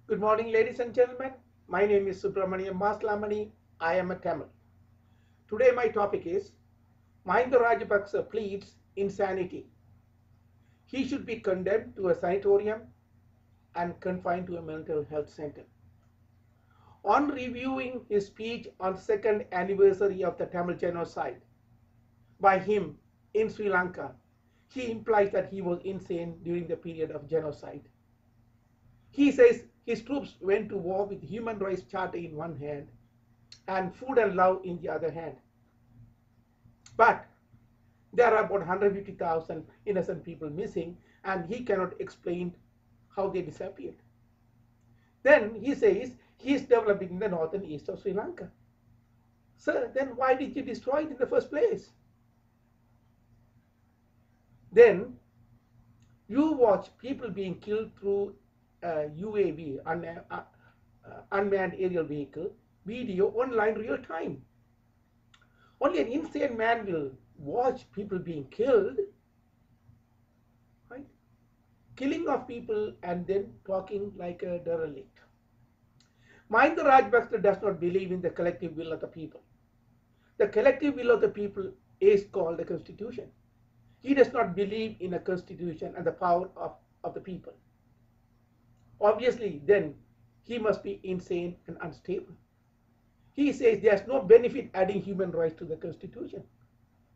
Good morning, ladies and gentlemen. My name is Subramaniam Maslamani. I am a Tamil. Today, my topic is Mahinda Rajapaksa pleads insanity. He should be condemned to a sanatorium and confined to a mental health center. On reviewing his speech on second anniversary of the Tamil genocide by him in Sri Lanka, he implies that he was insane during the period of genocide. He says his troops went to war with human rights charter in one hand and food and love in the other hand. But there are about 150,000 innocent people missing, and he cannot explain how they disappeared. Then he says he is developing the northern east of Sri Lanka. Sir, then why did you destroy it in the first place? Then you watch people being killed through UAV, unmanned aerial vehicle, video online real time. Only an insane man will watch people being killed, right? Killing of people and then talking like a derelict. Mahinda Rajapaksa does not believe in the collective will of the people. The collective will of the people is called the constitution. He does not believe in a constitution and the power of the people. Obviously, then he must be insane and unstable. He says there's no benefit adding human rights to the constitution.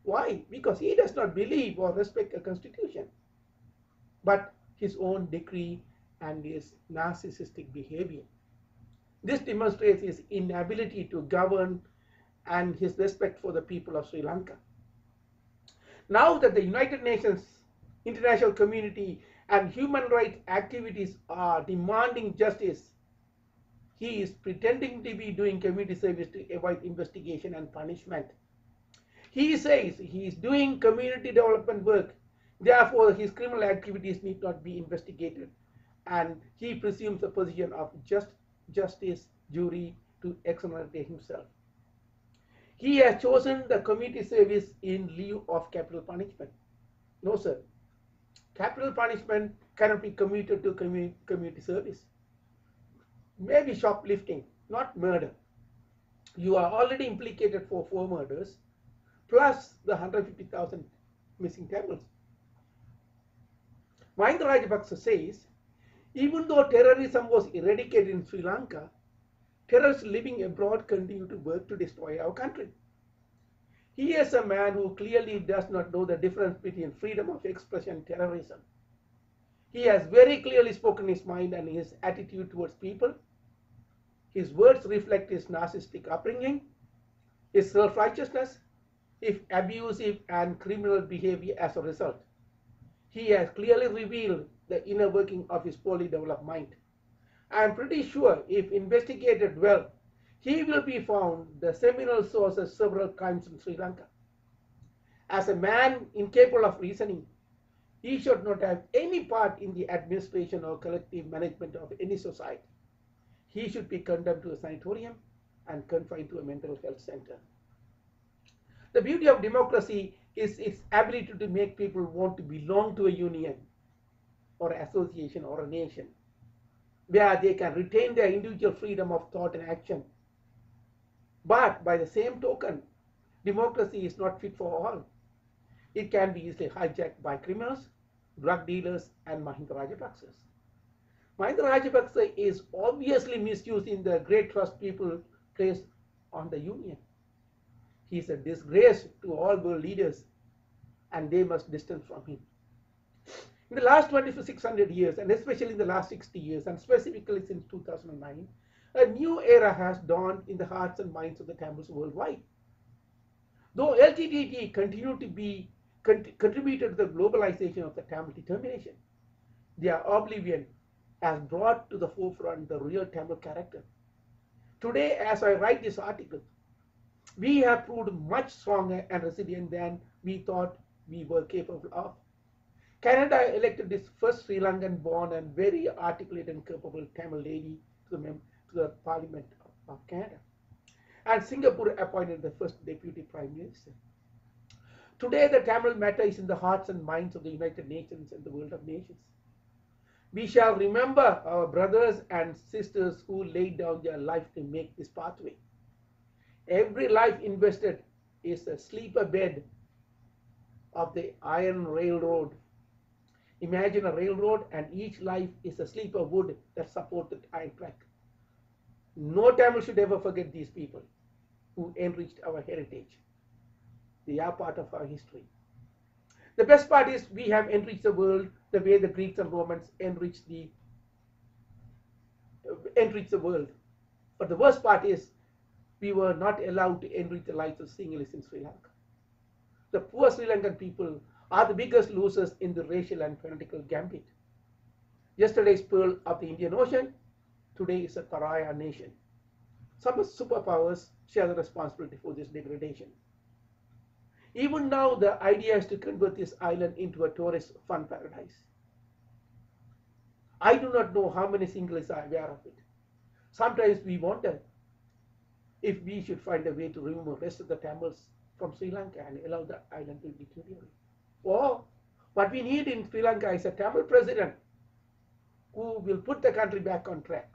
Why? Because he does not believe or respect a constitution, but his own decree and his narcissistic behavior. This demonstrates his inability to govern and his respect for the people of Sri Lanka. Now that the United Nations, international community, and human rights activities are demanding justice, he is pretending to be doing community service to avoid investigation and punishment. He says he is doing community development work, therefore his criminal activities need not be investigated, and he presumes the position of justice jury to exonerate himself. He has chosen the community service in lieu of capital punishment. No, sir. Capital punishment cannot be commuted to community service. Maybe shoplifting, not murder. You are already implicated for 4 murders, plus the 150,000 missing Tamils. Mahinda Rajapaksa says, even though terrorism was eradicated in Sri Lanka, terrorists living abroad continue to work to destroy our country. He is a man who clearly does not know the difference between freedom of expression and terrorism. He has very clearly spoken his mind and his attitude towards people. His words reflect his narcissistic upbringing, his self-righteousness, his abusive and criminal behavior as a result. He has clearly revealed the inner working of his poorly developed mind. I am pretty sure if investigated well, he will be found the seminal source of several crimes in Sri Lanka. As a man incapable of reasoning, he should not have any part in the administration or collective management of any society. He should be condemned to a sanatorium and confined to a mental health center. The beauty of democracy is its ability to make people want to belong to a union or association or a nation where they can retain their individual freedom of thought and action. But by the same token, democracy is not fit for all. It can be easily hijacked by criminals, drug dealers, and Mahinda Rajapaksas. Mahinda Rajapaksa is obviously misused in the great trust people place on the union. He is a disgrace to all world leaders, and they must distance from him. In the last 2600 years, and especially in the last 60 years, and specifically since 2009, a new era has dawned in the hearts and minds of the Tamils worldwide. Though LTTE continued to be contributed to the globalization of the Tamil determination, their oblivion has brought to the forefront the real Tamil character. Today, as I write this article, we have proved much stronger and resilient than we thought we were capable of. Canada elected its first Sri Lankan born and very articulate and capable Tamil lady to the Parliament of Canada. And Singapore appointed the first deputy prime minister. Today, the Tamil matter is in the hearts and minds of the United Nations and the world of nations. We shall remember our brothers and sisters who laid down their life to make this pathway. Every life invested is a sleeper bed of the iron railroad. Imagine a railroad, and each life is a sleeper wood that supports the iron track. No Tamil should ever forget these people who enriched our heritage. They are part of our history. The best part is we have enriched the world the way the Greeks and Romans enriched the world. But the worst part is we were not allowed to enrich the lives of Sinhalese in Sri Lanka. The poor Sri Lankan people are the biggest losers in the racial and political gambit. Yesterday's pearl of the Indian Ocean, today is a pariah nation. Some superpowers share the responsibility for this degradation. Even now, the idea is to convert this island into a tourist fun paradise. I do not know how many Sinhalese are aware of it. Sometimes we wonder if we should find a way to remove the rest of the Tamils from Sri Lanka and allow the island to deteriorate. Or what we need in Sri Lanka is a Tamil president who will put the country back on track.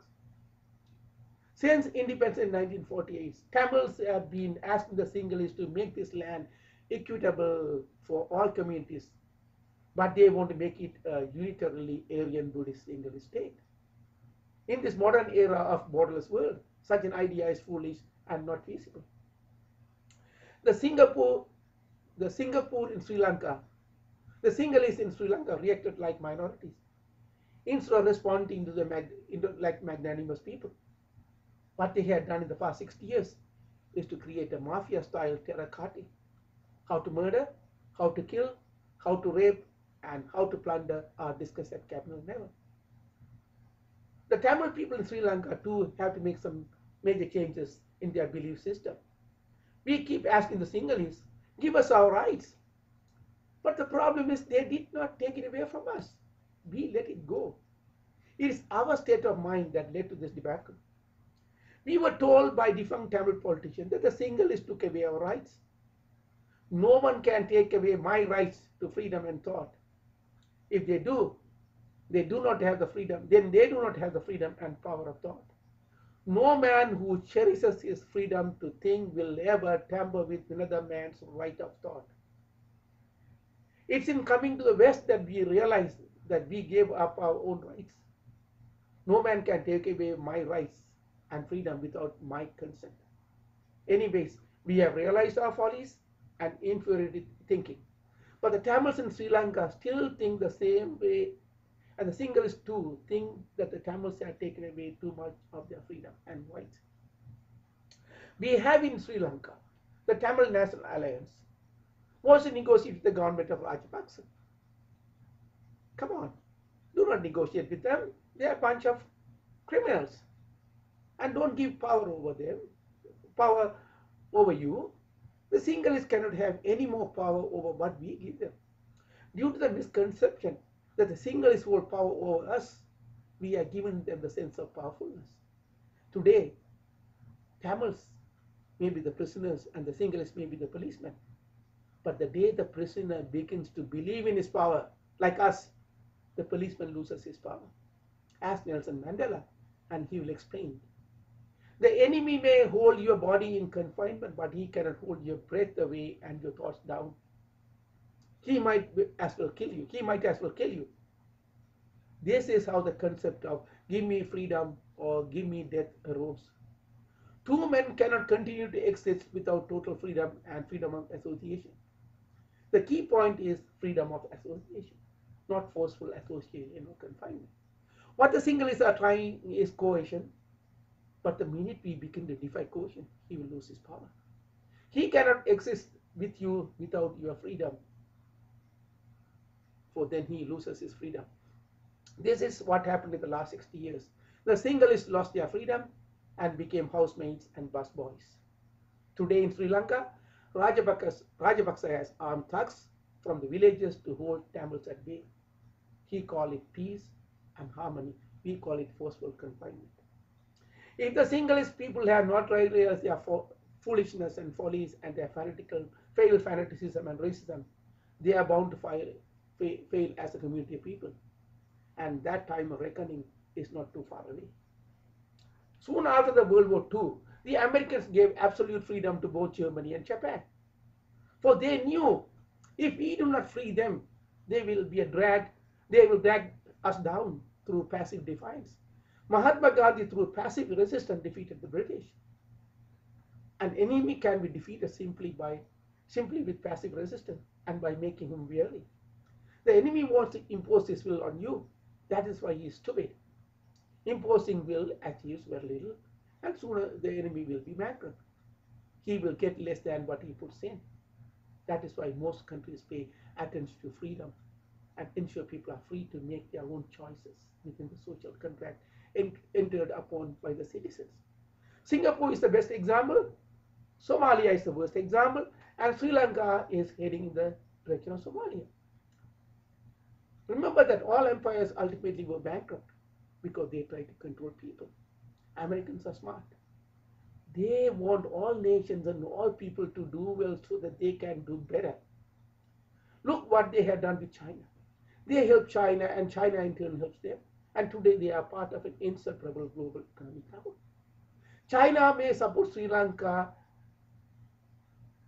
Since independence in 1948, Tamils have been asking the Sinhalese to make this land equitable for all communities, but they want to make it a unitarily Aryan Buddhist Sinhalese state. In this modern era of borderless world, such an idea is foolish and not feasible. The Singapore in Sri Lanka, the Sinhalese in Sri Lanka reacted like minorities instead of responding to like magnanimous people. What they had done in the past 60 years is to create a mafia-style terror cartel. How to murder, how to kill, how to rape, and how to plunder are discussed at cabinet level. The Tamil people in Sri Lanka too have to make some major changes in their belief system. We keep asking the Sinhalese, give us our rights. But the problem is they did not take it away from us. We let it go. It is our state of mind that led to this debacle. We were told by defunct Tamil politicians that the Sinhalese took away our rights. No one can take away my rights to freedom and thought. If they do not have the freedom, then they do not have the freedom and power of thought. No man who cherishes his freedom to think will ever tamper with another man's right of thought. It's in coming to the West that we realize that we gave up our own rights. No man can take away my rights and freedom without my consent. Anyways, we have realized our follies and inferiority thinking. But the Tamils in Sri Lanka still think the same way, and the Sinhalese too think that the Tamils have taken away too much of their freedom and rights. We have in Sri Lanka the Tamil National Alliance wants to negotiate with the government of Rajapaksa. Come on, do not negotiate with them. They are a bunch of criminals. And don't give power over you. The Sinhalese cannot have any more power over what we give them. Due to the misconception that the Sinhalese hold power over us, we are giving them the sense of powerfulness. Today, Tamils may be the prisoners and the Sinhalese may be the policemen. But the day the prisoner begins to believe in his power, like us, the policeman loses his power. Ask Nelson Mandela, and he will explain. The enemy may hold your body in confinement, but he cannot hold your breath away and your thoughts down. He might as well kill you. This is how the concept of give me freedom or give me death arose. Two men cannot continue to exist without total freedom and freedom of association. The key point is freedom of association, not forceful association or confinement. What the Sinhalese are trying is coercion. But the minute we begin to defy coercion, he will lose his power. He cannot exist with you without your freedom, for then he loses his freedom. This is what happened in the last 60 years. The Sinhalese lost their freedom and became housemaids and busboys. Today in Sri Lanka, Rajapaksa has armed thugs from the villages to hold Tamils at bay. He called it peace and harmony. We call it forceful confinement. If the Sinhalese people have not realized their foolishness and follies and their failed fanaticism and racism, they are bound to fail as a community of people. and that time of reckoning is not too far away. Soon after the World War II, the Americans gave absolute freedom to both Germany and Japan. For they knew if we do not free them, they will drag us down through passive defiance. Mahatma Gandhi, through passive resistance, defeated the British. An enemy can be defeated simply with passive resistance and by making him weary. The enemy wants to impose his will on you. That is why he is stupid. Imposing will achieves very little, and sooner the enemy will be bankrupt. He will get less than what he puts in. That is why most countries pay attention to freedom and ensure people are free to make their own choices within the social contract entered upon by the citizens. Singapore is the best example, Somalia is the worst example, and Sri Lanka is heading in the direction of Somalia. Remember that all empires ultimately were bankrupt because they tried to control people. Americans are smart. They want all nations and all people to do well so that they can do better. Look what they have done with China. They help China and China in turn helps them. And today they are part of an inseparable global economic now. China may support Sri Lanka,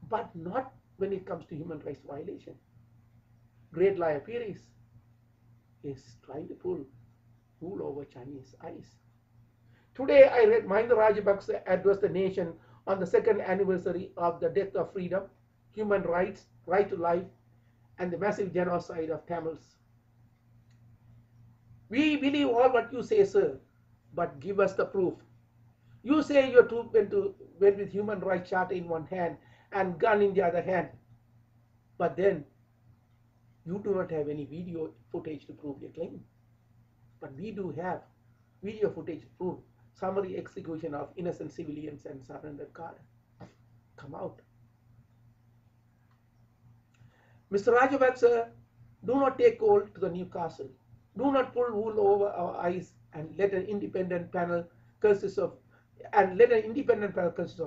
but not when it comes to human rights violation. Great Liar Pires is trying to pull wool over Chinese eyes. Today I read Mahinda Rajapaksa address the nation on the second anniversary of the death of freedom, human rights, right to life, and the massive genocide of Tamils. We believe all what you say, sir, but give us the proof. You say your troop went with human rights charter in one hand and gun in the other hand, but then you do not have any video footage to prove your claim. But we do have video footage to prove summary execution of innocent civilians and surrendered car. Come out. Mr. Rajapaksa, do not take cold to the new castle. Do not pull wool over our eyes and let an independent panel consist of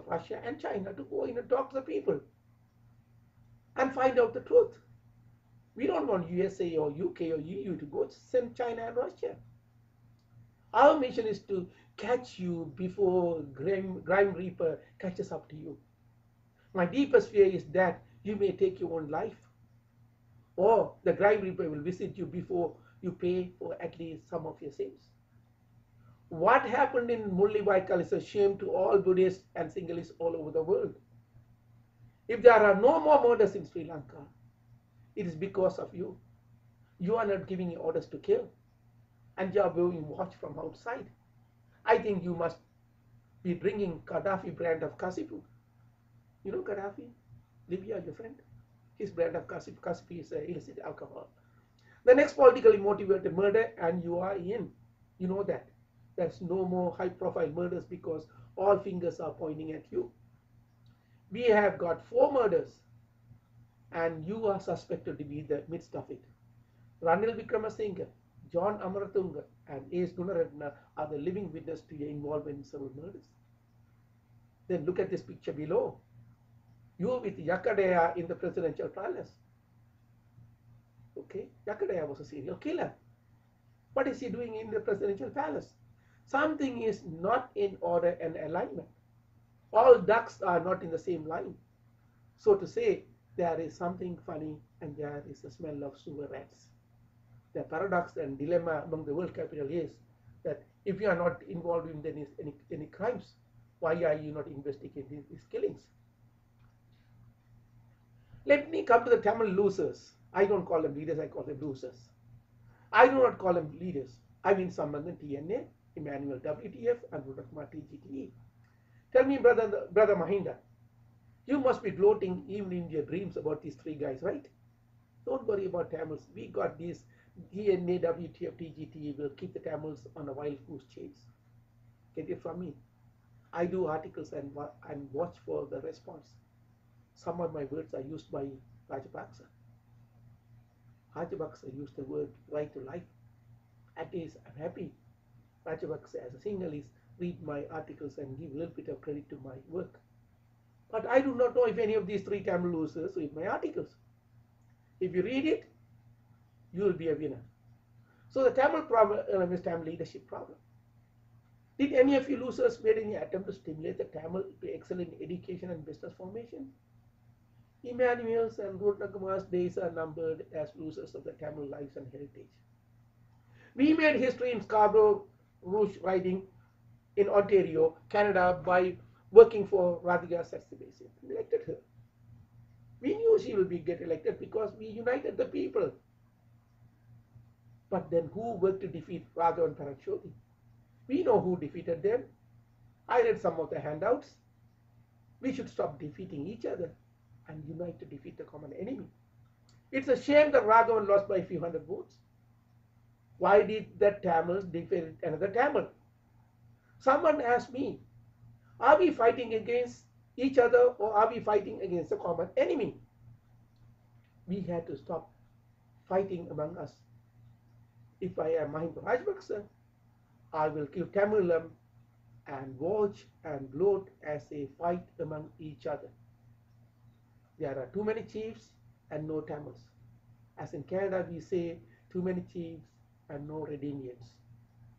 Russia and China to go in and talk to the people and find out the truth. We don't want USA or UK or EU to go send China and Russia. Our mission is to catch you before Grime Reaper catches up to you. My deepest fear is that you may take your own life, or the Grime Reaper will visit you before you pay for at least some of your sins. What happened in Mullawaikal is a shame to all Buddhists and Sinhalese all over the world. If there are no more murders in Sri Lanka, it is because of you. You are not giving orders to kill, and you are being watched from outside. I think you must be drinking Gaddafi brand of Kasipu. You know Gaddafi? Libya, your friend? His brand of Kasipu is illicit alcohol. The next politically motivated murder, and you are in. You know that. There's no more high-profile murders because all fingers are pointing at you. We have got 4 murders, and you are suspected to be in the midst of it. Ranil Wickramasinghe, John Amaratunga, and A.S. Gunaratna are the living witness to your involvement in several murders. Then look at this picture below. You with Yakadaya in the presidential palace. Okay, Yakadaya was a serial killer. What is he doing in the presidential palace? Something is not in order and alignment. All ducks are not in the same line. So to say, there is something funny and there is a smell of sewer rats. The paradox and dilemma among the world capital is that if you are not involved in any crimes, why are you not investigating these killings? Let me come to the Tamil losers. I don't call them leaders, I call them losers. I do not call them leaders. I mean Sambandhan TNA, Emmanuel WTF, and Rudakma TGTE. Tell me, brother Mahinda, you must be gloating even in your dreams about these 3 guys, right? Don't worry about Tamils. We got these DNA, WTF, TGTE will keep the Tamils on a wild goose chase. Get it from me. I do articles and watch for the response. Some of my words are used by Rajapaksa. Rajapaksa used the word right to life. At least I'm happy. Rajapaksa as a Sinhalese read my articles and give a little bit of credit to my work. But I do not know if any of these 3 Tamil losers read my articles. If you read it, you will be a winner. So the Tamil problem is Tamil leadership problem. Did any of you losers made any attempt to stimulate the Tamil to excel in education and business formation? Emmanuel's and Rutnagama's days are numbered as losers of the Tamil lives and heritage. We made history in Scarborough Rouge riding in Ontario, Canada, by working for Radhika Saxibesi. We elected her. We knew she will get elected because we united the people. But then who worked to defeat Raghav and Parakshoti? We know who defeated them. I read some of the handouts. We should stop defeating each other and unite to defeat the common enemy. It's a shame that Raghavan lost by a few hundred votes. Why did the Tamils defeat another Tamil? Someone asked me, are we fighting against each other or are we fighting against a common enemy? We had to stop fighting among us. If I am Mahinda Rajapaksa, I will kill Tamilam and watch and gloat as they fight among each other. There are too many chiefs and no Tamils. As in Canada, we say too many chiefs and no Red Indians,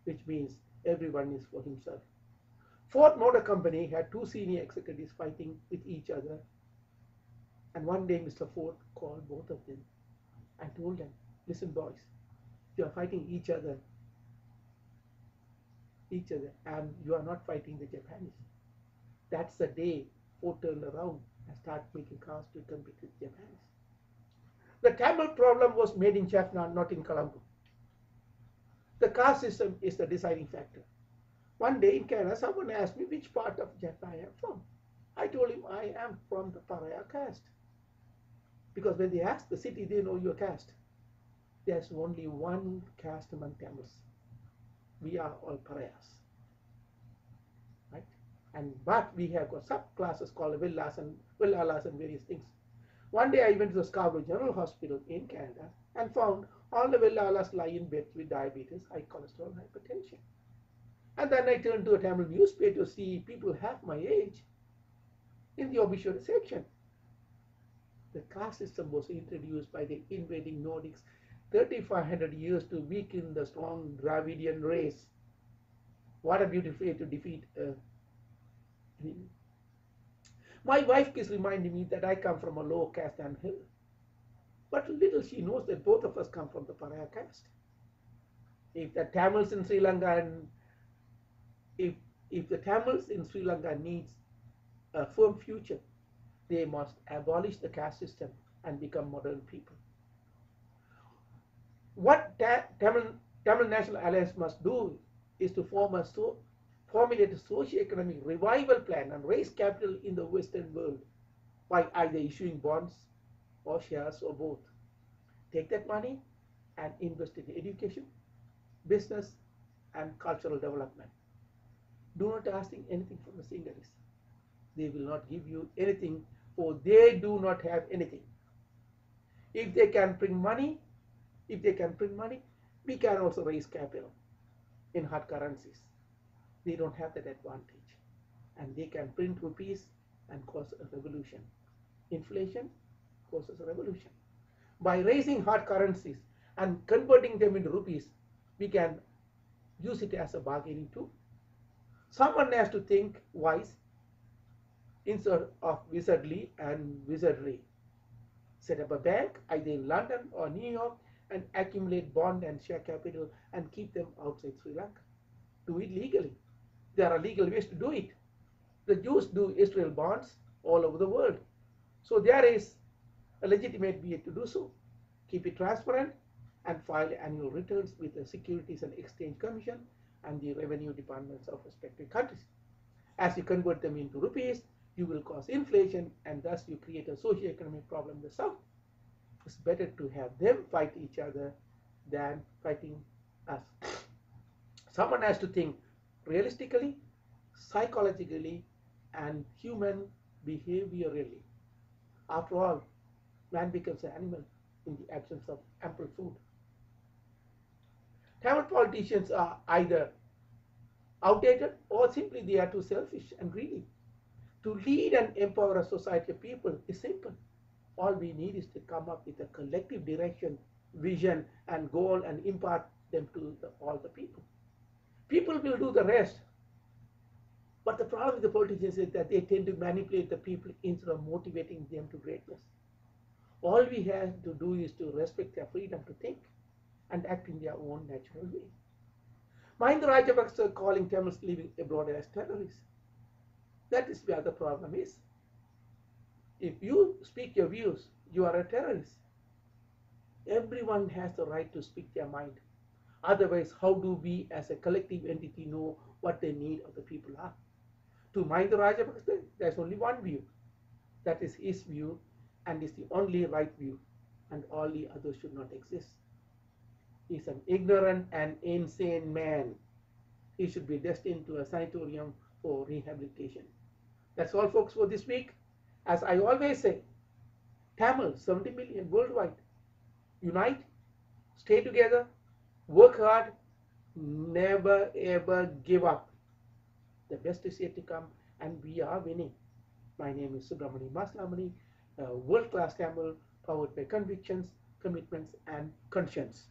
which means everyone is for himself. Ford Motor Company had two senior executives fighting with each other. And one day Mr. Ford called both of them and told them, listen boys, you are fighting each other, and you are not fighting the Japanese. That's the day Ford turned around and started making cars to compete with Japanese. The Tamil problem was made in Jaffna, not in Colombo. The caste system is the deciding factor. One day in Canada, someone asked me which part of Jaffna I am from. I told him I am from the Paraya caste. Because when they ask the city, they know your caste. There's only one caste among Tamils. We are all Parayas. Right? But we have got subclasses called Villas and Villalas and various things. One day I went to the Scarborough General Hospital in Canada and found all the Villalas lie in beds with diabetes, high cholesterol, hypertension. And then I turned to a Tamil newspaper to see people half my age in the obituary section. The caste system was introduced by the invading Nordics 3,500 years to weaken the strong Dravidian race. What a beautiful way to defeat. My wife keeps reminding me that I come from a low caste and her. But little she knows that both of us come from the Paraya caste. If the Tamils in Sri Lanka and if the Tamils in Sri Lanka needs a firm future, they must abolish the caste system and become modern people. What Tamil National Alliance must do is to formulate a socio-economic revival plan and raise capital in the Western world by either issuing bonds or shares or both. Take that money and invest in education, business, and cultural development. Do not ask anything from the Sinhalese. They will not give you anything, for they do not have anything. If they can print money, we can also raise capital in hard currencies. They don't have that advantage. And they can print rupees and cause a revolution. Inflation causes a revolution. By raising hard currencies and converting them into rupees, we can use it as a bargaining tool. Someone has to think wise instead of wizardly and wizardry. Set up a bank either in London or New York and accumulate bond and share capital and keep them outside Sri Lanka. Do it legally. There are legal ways to do it. The Jews do Israel bonds all over the world. So there is a legitimate way to do so. Keep it transparent and file annual returns with the Securities and Exchange Commission and the revenue departments of respective countries. As you convert them into rupees, you will cause inflation and thus you create a socio-economic problem in the South. It's better to have them fight each other than fighting us. Someone has to think realistically, psychologically, and human behaviorally. After all, man becomes an animal in the absence of ample food. Tamil politicians are either outdated or simply they are too selfish and greedy. To lead and empower a society of people is simple. All we need is to come up with a collective direction, vision, and goal and impart them to all the people. People will do the rest. But the problem with the politicians is that they tend to manipulate the people instead of motivating them to greatness. All we have to do is to respect their freedom to think and act in their own natural way. Mahinda Rajapaksa calling Tamils living abroad as terrorists. That is where the problem is. If you speak your views, you are a terrorist. Everyone has the right to speak their mind. Otherwise, how do we as a collective entity know what the need of the people are? To Mahinda Rajapaksa, there's only one view. That is his view and is the only right view, and all the others should not exist. He's an ignorant and insane man. He should be destined to a sanatorium for rehabilitation. That's all, folks, for this week. As I always say, Tamil 70 million worldwide. Unite, stay together, work hard, never ever give up. The best is yet to come, and we are winning. My name is Subramani Maslamani, world class Tamil, powered by convictions, commitments, and conscience.